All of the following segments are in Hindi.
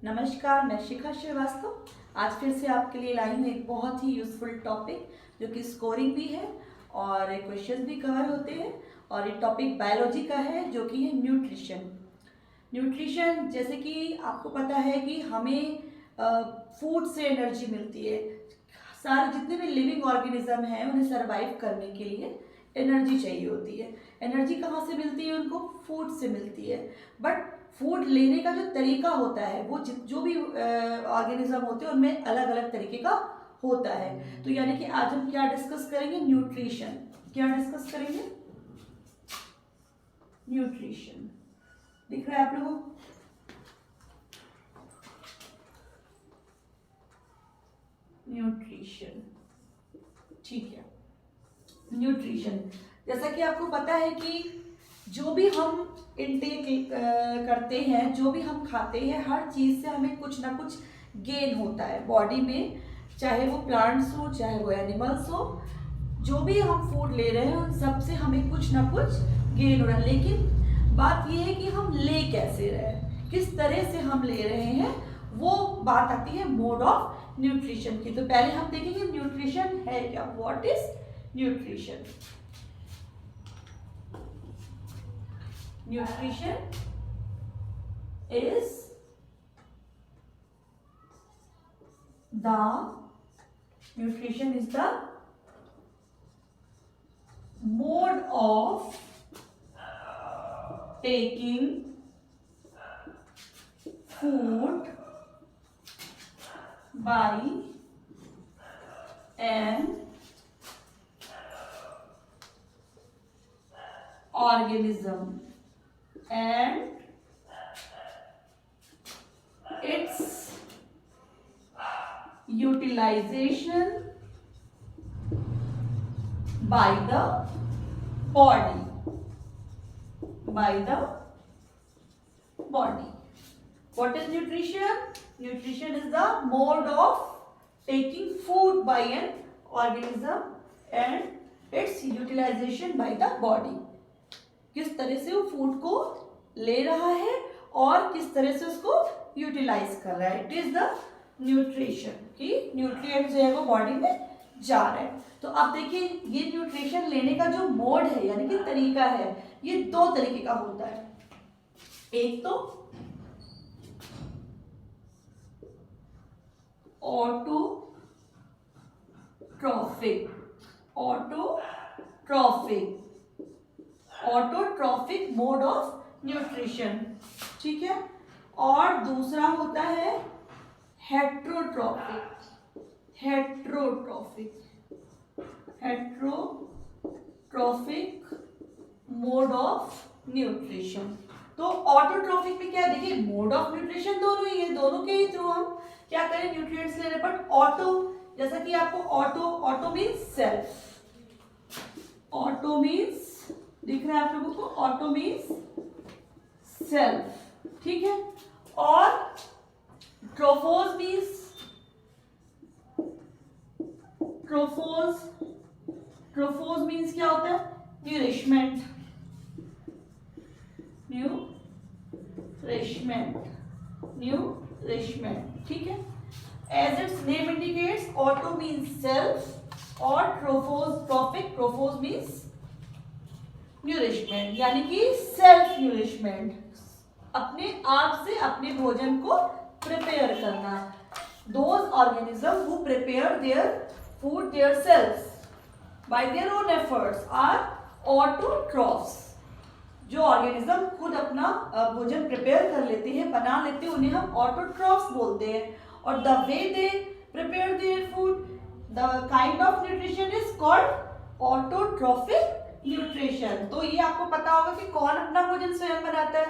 नमस्कार, मैं शिखा श्रीवास्तव आज फिर से आपके लिए लाई हूँ एक बहुत ही यूज़फुल टॉपिक जो कि स्कोरिंग भी है और क्वेश्चन भी कवर होते हैं। और ये टॉपिक बायोलॉजी का है जो कि है न्यूट्रिशन। न्यूट्रिशन जैसे कि आपको पता है कि हमें फूड से एनर्जी मिलती है। सारे जितने भी लिविंग ऑर्गेनिज्म हैं उन्हें सरवाइव करने के लिए एनर्जी चाहिए होती है। एनर्जी कहाँ से मिलती है? उनको फूड से मिलती है। बट फूड लेने का जो तरीका होता है वो जो भी ऑर्गेनिज्म होते हैं उनमें अलग अलग तरीके का होता है। तो यानी कि आज हम क्या डिस्कस करेंगे? न्यूट्रिशन। क्या डिस्कस करेंगे? न्यूट्रिशन। दिख रहा है आप लोगों को? न्यूट्रिशन, ठीक है। न्यूट्रिशन जैसा कि आपको पता है कि जो भी हम इनटेक करते हैं, जो भी हम खाते हैं, हर चीज़ से हमें कुछ ना कुछ गेन होता है बॉडी में, चाहे वो प्लांट्स हो चाहे वो एनिमल्स हो। जो भी हम फूड ले रहे हैं उन सब से हमें कुछ ना कुछ गेन हो रहा है। लेकिन बात यह है कि हम ले कैसे रहे हैं, किस तरह से हम ले रहे हैं, वो बात आती है मोड ऑफ न्यूट्रिशन की। तो पहले हम देखेंगे न्यूट्रिशन है क्या, what is nutrition. Nutrition is the mode of taking food by an organism and its utilization by the body. What is nutrition? Nutrition is the mode of taking food by an organism and its utilization by the body. किस तरह से वो फूड को ले रहा है और किस तरह से उसको यूटिलाइज कर रहा है। इट इज द न्यूट्रिशन कि न्यूट्रिएंट जो है वो बॉडी में जा रहा है। तो अब देखिए ये न्यूट्रिशन लेने का जो मोड है यानी कि तरीका है, ये दो तरीके का होता है। एक तो ऑटोट्रॉफिक मोड ऑफ न्यूट्रिशन, ठीक है। और दूसरा होता है हेट्रोट्रॉफिक मोड ऑफ न्यूट्रिशन। तो ऑटोट्रॉफिक में क्या है, देखिए मोड ऑफ न्यूट्रिशन दोनों ही है, दोनों के ही थ्रू हम क्या करें, न्यूट्रिएंट्स ले रहे हैं। बट ऑटो जैसा कि आपको auto means self, auto means दिख रहा है आप लोगों को, ऑटो मीन्स सेल्फ, ठीक है। और ट्रोफोज मीन्स क्या होता है, न्यूरिशमेंट, ठीक है। As its name indicates, auto means self और ट्रोफोज मीन्स न्यूरिशमेंट, यानी कि सेल्फ न्यूरिशमेंट, अपने आप से अपने भोजन को प्रिपेयर करना। Those organism who prepare their food their self by their own efforts are autotrophs. जो ऑर्गेनिज्म खुद अपना भोजन प्रिपेयर कर लेते हैं, बना लेते हैं, उन्हें हम ऑटोट्रॉफ्स बोलते हैं। और the way they prepare their food, the kind of nutrition is called autotrophic nutrition. तो ये आपको पता होगा कि कौन अपना भोजन स्वयं बनाता है,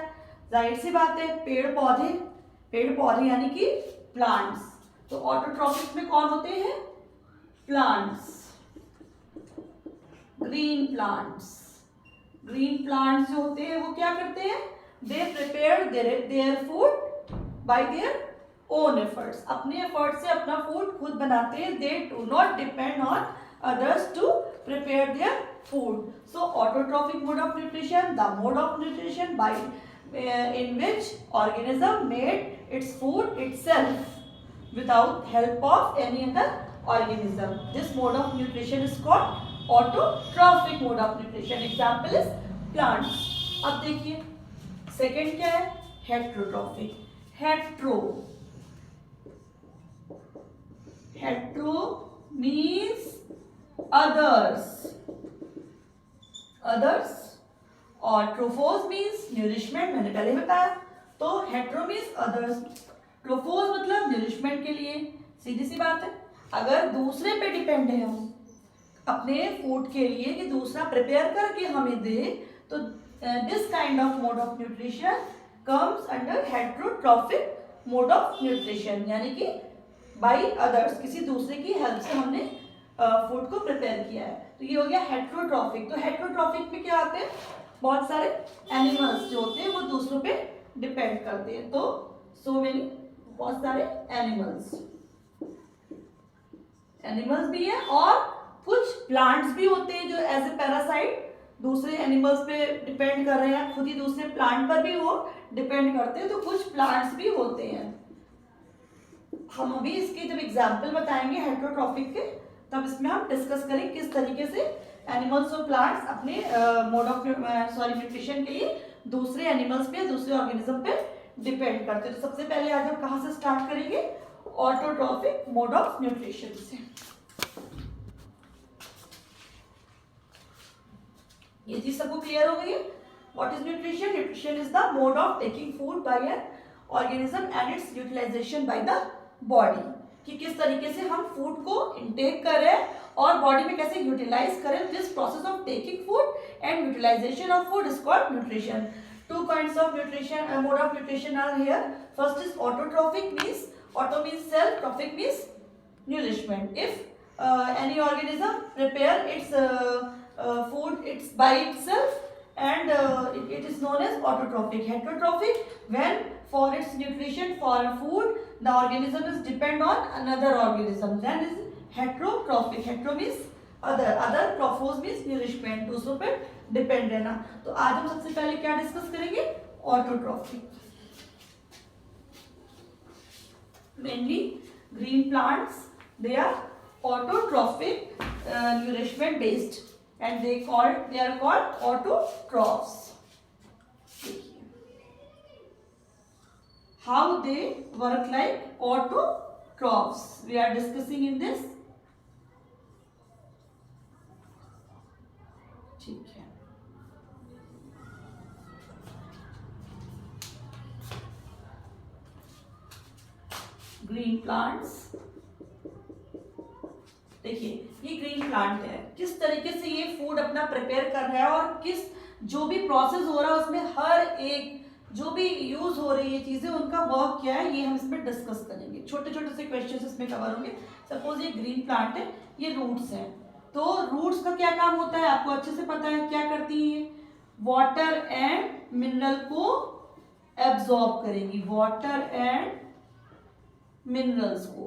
जाहिर सी बात है पेड़ पौधे यानी कि प्लांट्स। तो ऑटोट्रॉफिक में कौन होते हैं? प्लांट्स, ग्रीन प्लांट्स जो होते हैं वो क्या करते हैं, they prepare their food by their own efforts, अपने एफर्ट से अपना फूड खुद बनाते हैं। They do not depend on others to prepare their food. So autotrophic mode of nutrition, the mode of nutrition by in which organism made its food itself without help of any other organism. This mode of nutrition is called autotrophic mode of nutrition. Example is plants. अब देखिए सेकेंड क्या है, हेट्रोट्रॉफिक. हेट्रो मीन्स अदर्स और ट्रोफोस मीन्स न्यूरिशमेंट. मैंने पहले बताया. तो हेट्रो मीन्स अदर्स, ट्रोफोस मतलब न्यूरिशमेंट के लिए. सीधी सी बात है. अगर दूसरे पे डिपेंड है हम अपने फूड के लिए कि दूसरा प्रिपेयर करके हमें दे, तो this kind of mode of nutrition comes under heterotrophic mode of nutrition. यानी कि बाय अदर्स, किसी दूसरे की हेल्प से हमने फूड को प्रिपेयर किया है. तो ये हो गया हेट्रोट्रॉफिक. तो हेट्रोट्रॉफिक में क्या आते हैं, बहुत सारे एनिमल्स जो होते हैं वो दूसरों पे डिपेंड करते हैं. तो सो मेनी, बहुत सारे एनिमल्स भी है और कुछ प्लांट्स भी होते हैं जो एज ए पैरासाइट दूसरे एनिमल्स पे डिपेंड कर रहे हैं, खुद ही दूसरे प्लांट पर भी वो डिपेंड करते हैं. तो कुछ प्लांट्स भी होते हैं. हम अभी इसके जब एग्जाम्पल बताएंगे हेट्रोट्रॉफिक के, तब इसमें हम डिस्कस करें किस तरीके से एनिमल्स और प्लांट्स अपने मोड ऑफ न्यूट्रिशन के लिए दूसरे एनिमल्स पे, दूसरे ऑर्गेनिज्म पे डिपेंड करते हैं. तो सबसे पहले आज हम कहाँ से स्टार्ट करेंगे, ऑटोट्रॉफिक मोड ऑफ न्यूट्रिशन से. ये चीज सबको क्लियर हो गई है. What is nutrition? Nutrition is the mode of taking food by an organism and its utilization by the body. कि किस तरीके से हम फूड को इनटेक करें और बॉडी में कैसे यूटिलाइज करें. This process of taking food and utilization of food is called nutrition. Two kinds of nutrition, mode of nutrition are here. First is autotrophic, means auto means self, trophic means nourishment. If any organism prepare its food by itself, and it is known as autotrophic. Heterotrophic, when for its nutrition, for food, the organism is depend on another organism, then is heterotrophic. Hetero means other, trophos means nourishment, दूसरों पे डिपेंड रहना. तो आज हम सबसे पहले क्या डिस्कस करेंगे, autotrophic. Mainly green plants, they are autotrophic, nourishment based, and they are called autotrophs. How they work like autotrophs, we are discussing in this. ठीक है. ग्रीन प्लांट्स, देखिए ये ग्रीन प्लांट है. किस तरीके से ये फूड अपना प्रिपेयर कर रहा है और किस जो भी प्रोसेस हो रहा है उसमें हर एक जो भी यूज हो रही है चीजें, उनका वर्क क्या है, ये हम इसमें डिस्कस करेंगे. छोटे छोटे से क्वेश्चंस इसमें कवर होंगे. सपोज ये ग्रीन प्लांट है, ये रूट्स हैं. तो रूट्स का क्या काम होता है आपको अच्छे से पता है. क्या करती है, वाटर एंड मिनरल को एब्जॉर्ब करेंगी, वाटर एंड मिनरल्स को.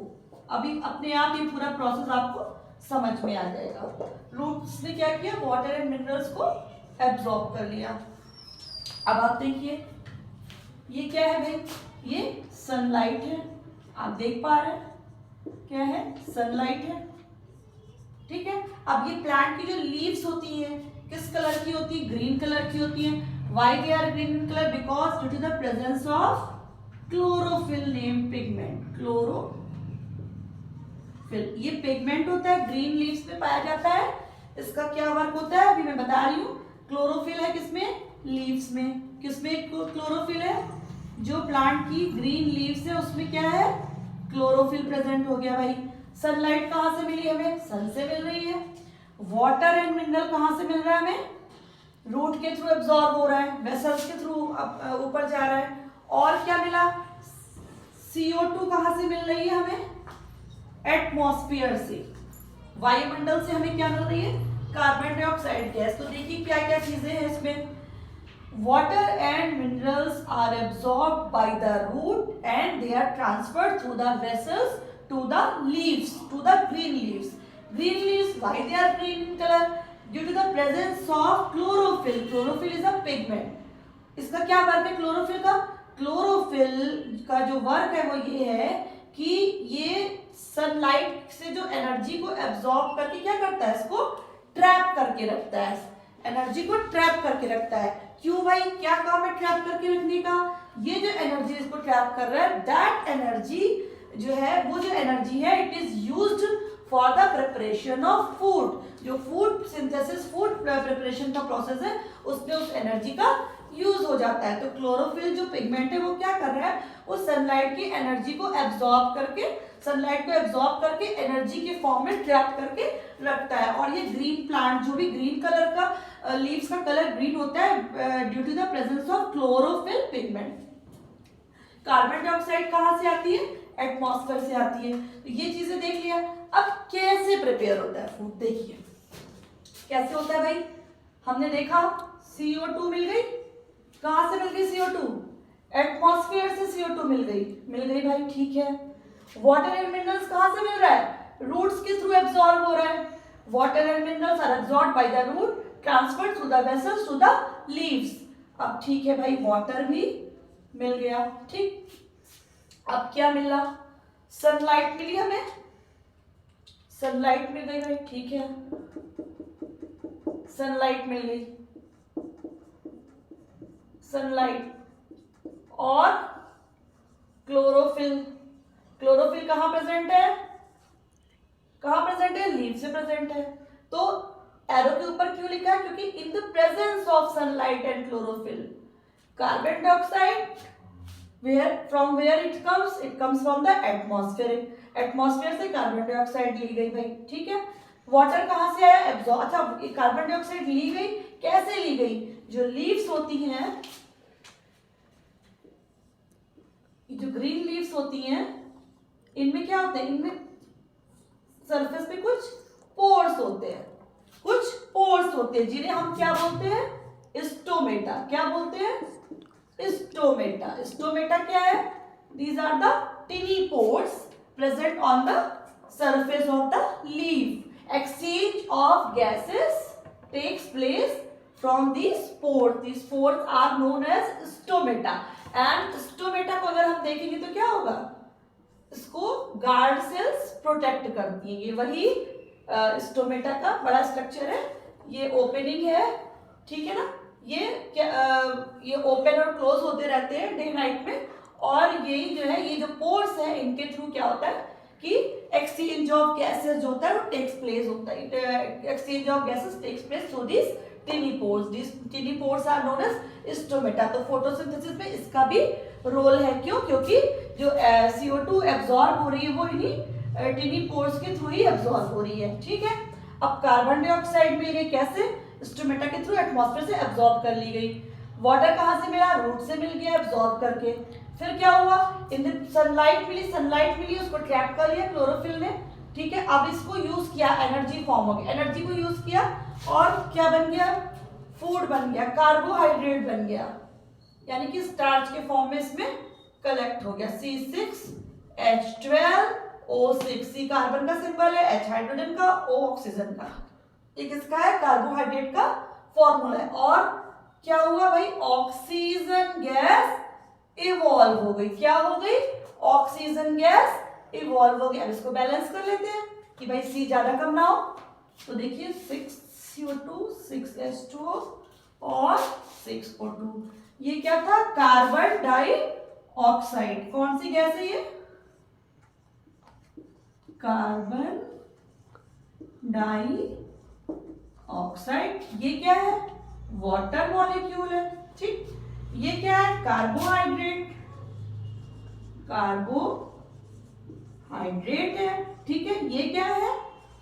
अभी अपने आप ये पूरा प्रोसेस आपको समझ में आ जाएगा. रूट्स ने क्या किया, वाटर एंड मिनरल्स को एब्जॉर्ब कर लिया. अब आप देखिए ये क्या है भाई, ये सनलाइट है. आप देख पा रहे हैं क्या है, सनलाइट है. ठीक है. अब ये प्लांट की जो लीव्स होती हैं किस कलर की होती है, ग्रीन कलर की होती हैं. Why they are green in colour, because due to the presence of chlorophyll name pigment. Chlorophyll, ये पिगमेंट होता है, ग्रीन लीव्स में पाया जाता है. इसका क्या वर्क होता है अभी मैं बता रही हूँ. क्लोरोफिल है किसमें, लीव्स में. किसमें क्लोरोफिल है, जो प्लांट की ग्रीन लीव्स है उसमें क्या है, क्लोरोफिल प्रेजेंट हो गया भाई. सनलाइट कहाँ से मिली हमें, सन से मिल रही है. वाटर एंड मिनरल कहाँ से मिल रहा है हमें, रूट के थ्रू एब्जॉर्ब हो रहा है, वेसल्स के थ्रू ऊपर जा रहा है. और क्या मिला, CO2 कहाँ से मिल रही है हमें, एटमॉस्फेयर से, वायुमंडल से हमें क्या मिल रही है, कार्बन डाइऑक्साइड गैस. तो देखिए क्या क्या चीजें हैं इसमें. Water and minerals are absorbed by the root and they are transferred through the vessels to the leaves, to the green leaves. Green leaves, why they are green in color? Due to the presence of chlorophyll. Chlorophyll is a pigment. इसका क्या वर्क है क्लोरोफिल का? क्लोरोफिल का जो वर्क है वो ये है कि ये सनलाइट से जो एनर्जी को एब्जॉर्ब करके क्या करता है, इसको ट्रैप करके रखता है, एनर्जी को ट्रैप करके रखता है। क्यों भाई, क्या काम है ट्रैप करके रखने का? ये जो एनर्जी इसको ट्रैप कर रहा है, दैट एनर्जी जो है, वो जो एनर्जी है it is used for the preparation of food. जो फूड सिंथेसिस, फूड प्रिपरेशन का प्रोसेस है, उसमें उस एनर्जी का यूज हो जाता है। तो क्लोरोफिल जो पिगमेंट है वो क्या कर रहा है, वो सनलाइट की एनर्जी को एब्जॉर्ब करके, सनलाइट को एब्जॉर्ब करके एनर्जी के फॉर्म में ट्रैप करके रखता है। और ये ग्रीन प्लांट, जो भी ग्रीन कलर का लीव्स का कलर ग्रीन होता है due to the presence of chlorophyll pigment. Carbon dioxide कहाँ से आती है? एटमॉस्फेयर से आती है। तो ये चीजें देख लिया। अब कैसे प्रिपेयर होता है फूड, देखिए कैसे होता है भाई। हमने देखा CO2 मिल गई, कहां से मिल गई CO2? एटमॉस्फेयर से CO2 मिल गई भाई, ठीक है। वाटर एंड मिनरल्स कहां से मिल रहा है? रूट्स के थ्रू एब्जॉर्ब हो रहा है। Water and minerals are absorb by the root, transferred through the vessels to the leaves. अब ठीक है भाई, वाटर भी मिल गया, ठीक। अब क्या मिला? सनलाइट मिली हमें, सनलाइट मिल गई भाई, ठीक है, सनलाइट मिल गई, सनलाइट और क्लोरोफिल। क्लोरोफिल कहां प्रेजेंट है? कहां प्रेजेंट है? लीव से प्रेजेंट है। तो एरो के ऊपर क्यों लिखा है? क्योंकि इन the presence of sunlight and chlorophyll, carbon dioxide from where it comes from the atmosphere। Atmosphere से कार्बन डाइऑक्साइड ली गई भाई, ठीक है। वाटर कहां से आया? एब्जॉर्ब। अच्छा, कार्बन डाइऑक्साइड ली गई, कैसे ली गई? जो लीव्स होती हैं, जो ग्रीन लीव्स होती हैं, इनमें क्या होता है? इनमें सरफेस पे कुछ पोर्स होते हैं, कुछ पोर्स होते हैं जिन्हें हम क्या बोलते हैं? स्टोमेटा। क्या बोलते हैं? स्टोमेटा। स्टोमेटा क्या है? These are the tiny pores present on the surface of the leaf. Exchange of gases takes place from these pores. These pores are known as stomata. And stomata को अगर हम देखेंगे तो क्या होगा? इसको गार्ड सेल्स प्रोटेक्ट करती हैं। ये वही स्टोमेटा का बड़ा स्ट्रक्चर है। ये ओपनिंग है, ठीक है ना। ये ओपन और क्लोज होते रहते हैं डे नाइट में। और यही जो है, ये जो पोर्स है, इनके थ्रू क्या होता है कि एक्सचेंज ऑफ गैसेस जो होता है वो टेक्स प्लेस होता है। Exchange of gases takes place through this tiny pores. This tiny pores are known as stomata. तो फोटोसिंथेसिस में इसका भी रोल है। क्यों? क्योंकि जो CO2 एब्जॉर्ब हो रही है वो इन्हीं टिनी पोर्स के थ्रू ही एब्जॉर्ब हो रही है, ठीक है। अब कार्बन डाइऑक्साइड मिल गई, कैसे? स्टोमेटा के थ्रू एटमॉस्फेयर से एब्जॉर्ब कर ली गई। वाटर कहां से मिला? रूट से मिल गया एब्जॉर्ब करके। फिर क्या हुआ? इन सनलाइट मिली, उसको ट्रैप कर लिया क्लोरोफिल ने, ठीक है। अब इसको यूज किया, एनर्जी फॉर्म हो गई, एनर्जी को यूज किया और क्या बन गया? फूड बन गया, कार्बोहाइड्रेट बन गया, यानी कि स्टार्च के फॉर्म में इसमें कलेक्ट हो गया। C6H12O6। C कार्बन का सिंबल है, H हाइड्रोजन का, O ऑक्सीजन का। ये किसका है? कार्बोहाइड्रेट का फॉर्मूला है। और क्या हुआ भाई? ऑक्सीजन गैस इवॉल्व हो गई। क्या हो गई? ऑक्सीजन गैस इवॉल्व हो गई। अब इसको बैलेंस कर लेते हैं कि भाई C ज्यादा कम ना हो। तो देखिए 6CO2, 6H2O और 6O2। ये क्या था? Carbon dioxide. कौन सी गैस है ये? Carbon dioxide. ये क्या है? वाटर मॉलिक्यूल है, ठीक। ये क्या है? कार्बोहाइड्रेट, कार्बोहाइड्रेट है, ठीक है। ये क्या है?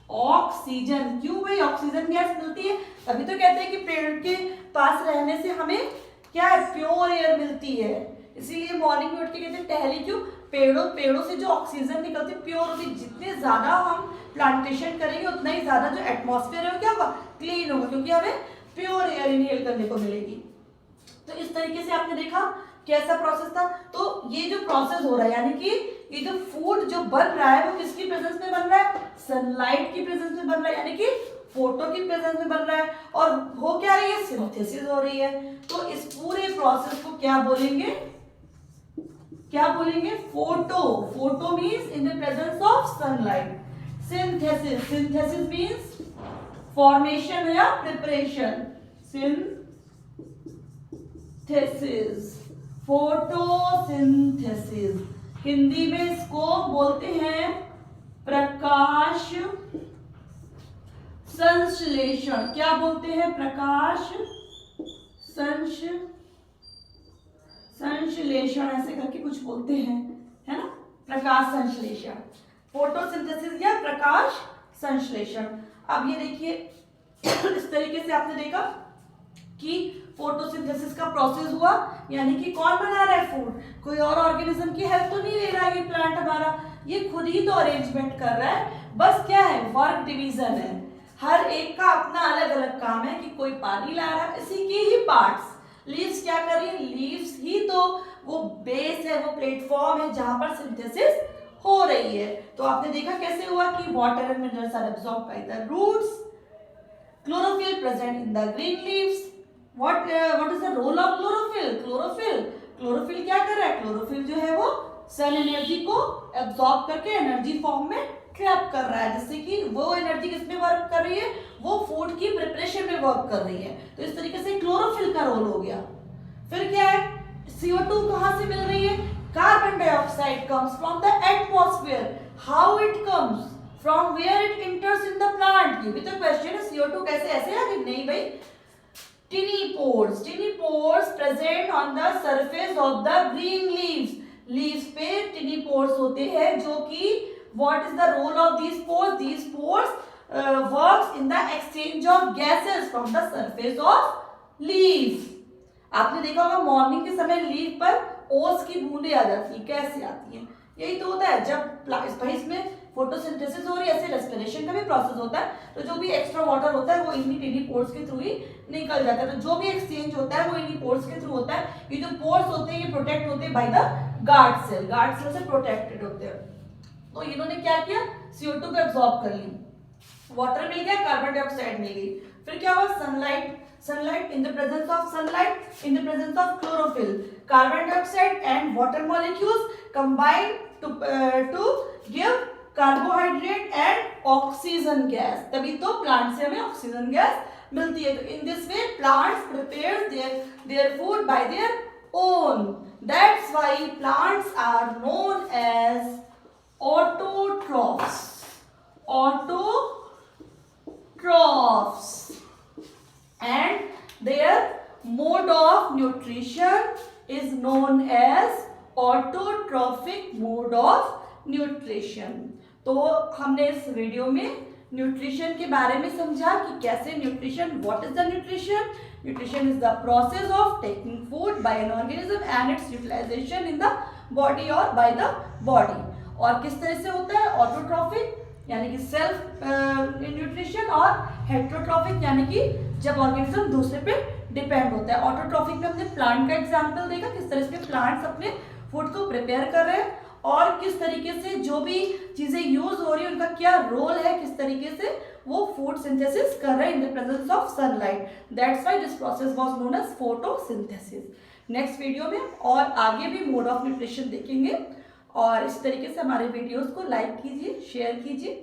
ऑक्सीजन। क्यों भाई ऑक्सीजन गैस मिलती है? तभी तो कहते हैं कि पेड़ के पास रहने से हमें क्या है? प्योर एयर मिलती है। इसीलिए मॉर्निंग में उठ के कहते हैं टहली क्यों? पेड़ों से जो ऑक्सीजन निकलती प्योर होती। जितने ज्यादा हम प्लांटेशन करेंगे उतना ही ज्यादा जो एटमॉस्फेयर है वो क्या होगा? क्लीन होगा, क्योंकि हमें प्योर एयर इनहेल करने को मिलेगी। तो इस तरीके से आपने देखा कैसा प्रोसेस था। तो ये जो प्रोसेस हो रहा है, यानी कि ये जो फूड जो बन रहा है वो किसकी प्रेजेंस में बन रहा है? सनलाइट की प्रेजेंस में बन रहा है, यानी कि फोटो की प्रेजेंस में बन रहा है, और हो क्या रही है, सिंथेसिस हो रही है। तो इस पूरे प्रोसेस को क्या बोलेंगे, क्या बोलेंगे, photo. Photo means in the presence of sunlight. Synthesis, synthesis means formation या प्रिपरेशन। सिंथेसिस, फोटोसिंथेसिस, हिंदी में इसको बोलते हैं प्रकाश संश्लेषण। क्या बोलते हैं, प्रकाश संश्लेषण, ऐसे करके कुछ बोलते हैं, है ना, प्रकाश संश्लेषण, फोटोसिंथेसिस या प्रकाश संश्लेषण। अब ये देखिए इस तरीके से आपने देखा कि फोटोसिंथेसिस का प्रोसेस हुआ, यानी कि कौन बना रहा है फूड, कोई और ऑर्गेनिज्म की हेल्प तो नहीं ले रहा है ये प्लांट हमारा, ये खुद ही तो अरेंजमेंट कर रहा है। बस क्या है, वर्क डिवीजन है, हर एक का अपना अलग अलग काम है कि कोई पानी ला रहा है, इसी के ही पार्ट्स। लीव्स क्या कर रही है, लीव्स ही तो वो बेस है, वो प्लेटफॉर्म है जहां पर सिंथेसिस हो रही है। तो आपने देखा कैसे हुआ कि water and minerals are absorbed by the roots, chlorophyll present in the green leaves. What is the role of chlorophyll? Chlorophyll क्या कर रहा है, chlorophyll जो है वो सन एनर्जी को एब्सॉर्ब करके एनर्जी फॉर्म में ट्रैप कर रहा है, जिससे कि वो एनर्जी किसमें वर्क कर रही है, वो फूड की प्रिपरेशन में वर्क कर रही है। तो इस तरीके से क्लोरोफिल का रोल हो गया। फिर क्या है, CO2 कहां से मिल रही है, carbon dioxide comes from the atmosphere. How it comes, from where it enters in the plant. ये भी तो क्वेश्चन है, CO2 कैसे ऐसे आ गई, नहीं भाई, tiny pores present on the surface of the green leaves. Leaves पे टिनी पोर्स होते हैं, जो कि what is the role of these pores, these pores works in the exchange of gases from the surface of leaves. आपने देखा होगा मॉर्निंग के समय लीव पर ओस की बूंदें आ जाती है, कैसे आती हैं, यही तो होता है जब इसमें फोटोसिंथेसिस हो रही है, ऐसे रेस्पिरेशन का भी प्रोसेस होता है। तो जो भी एक्स्ट्रा वाटर होता है वो इन्हीं टिनी पोर्स के थ्रू ही निकल जाता है। तो जो भी एक्सचेंज होता है वो इन्हीं पोर्स के थ्रू होता है। ये जो पोर्स होते हैं ये प्रोटेक्ट होते हैं बाय द गार्ड सेल से प्रोटेक्टेड होते हैं। तो इन्होंने क्या किया, CO2 को एब्सॉर्ब कर ली, वाटर मिल गया, कार्बन डाइऑक्साइड मिल गई। फिर क्या हुआ, sunlight in the presence of sunlight, in the presence of chlorophyll, carbon dioxide and water molecules combine to give carbohydrate and oxygen gas, तभी तो प्लांट से हमें ऑक्सीजन गैस मिलती है। तो in this way plants prepare their food by their own. That's why plants are known as autotrophs. And their mode of nutrition is known as autotrophic mode of nutrition. तो हमने इस वीडियो में न्यूट्रिशन के बारे में समझा कि कैसे nutrition, what is the nutrition. Nutrition is the process of taking food by an organism and its utilization in the body और बाय द बॉडी। और किस तरह से होता है, ऑटोट्रॉफिक यानी कि सेल्फ न्यूट्रिशन, और हेटेरोट्रॉफिक यानी कि जब ऑर्गेनिज्म दूसरे पे डिपेंड होता है। ऑटोट्रॉफिक में हमने प्लांट का एग्जांपल देखा, किस तरह से प्लांट्स अपने फूड को प्रिपेयर कर रहे हैं और किस तरीके से जो भी चीजें यूज हो रही है उनका क्या रोल है, किस तरीके से वो फूड सिंथेसिस कर रहे हैं in the presence of sunlight. That's why this process was known as photosynthesis. Next video में और आगे भी मोड ऑफ न्यूट्रिशन देखेंगे। और इस तरीके से हमारे वीडियोस को लाइक कीजिए, शेयर कीजिए,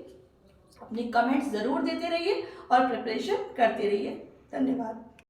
अपने कमेंट्स जरूर देते रहिए और प्रिपरेशन करते रहिए। धन्यवाद।